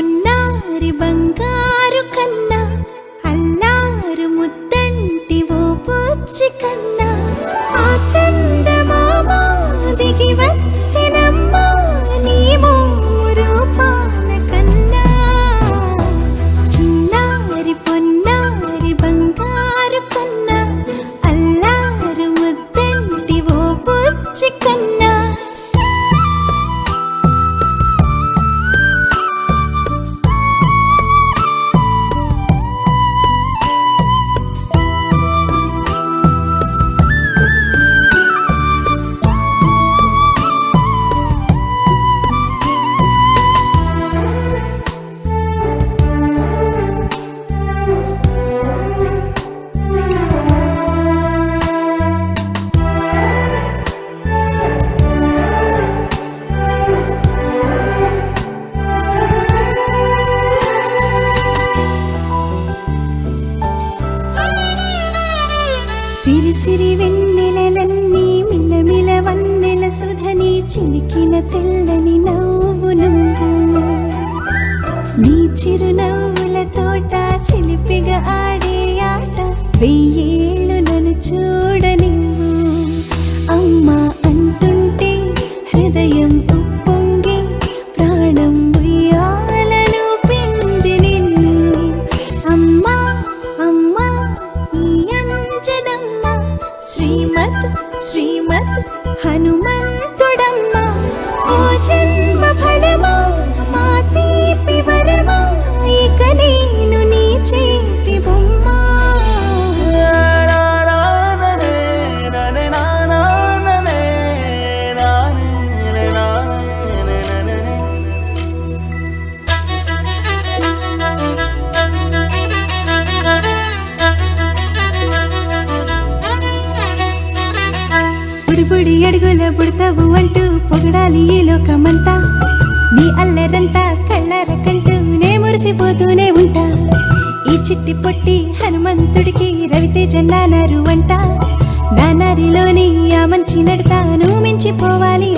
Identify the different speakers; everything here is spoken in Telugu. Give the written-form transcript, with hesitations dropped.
Speaker 1: పొన్నారి బంగారు కన్నా అల్లారు ముద్దంటి ఓ పూచి కన్నా ఆ చందమామ దిగి వచ్చినమ్మా నీ రూపాల కన్నా చిన్నారి పొన్నారి బంగారు కన్నా అల్లారు ముద్దంటి ఓ పూచి కన్నా సిరి సిరి వెన్నెలలన్నీ మిలమిల వన్నెల సుధని చిలికిన తెల్లని నవ్వు నువ్వు నీ చిరునవ్వుల తోట చిలిపిగా ఆడే ఆట వెయ్యేళ్ళు నన్ను చూడనివ్వు అమ్మా అంటుంటే హృదయం ఉప్పొంగి ప్రాణం ఉయ్యాలలో పిండి నిన్ను అమ్మా అమ్మా ఈ అంజనమ్మ శ్రీమత్ శ్రీమత్ హనుమంతుడమ్మ ఓ జన్మ ఫలమా మా తీపి వరమా ఇక నేను నీ చేతి బొమ్మ బుడి అడుగుల పుడతావు అంటూ పొగడాలి ఈ లోకమంతా నీ అల్లరంతా కళ్ళరకంటూ నే మురిసిపోతూనే ఉంటా ఈ చిట్టి పొట్టి హనుమంతుడికి రవితేజ నానారు అంట నానారిలోని ఆ మంచి నడతాను మించిపోవాలి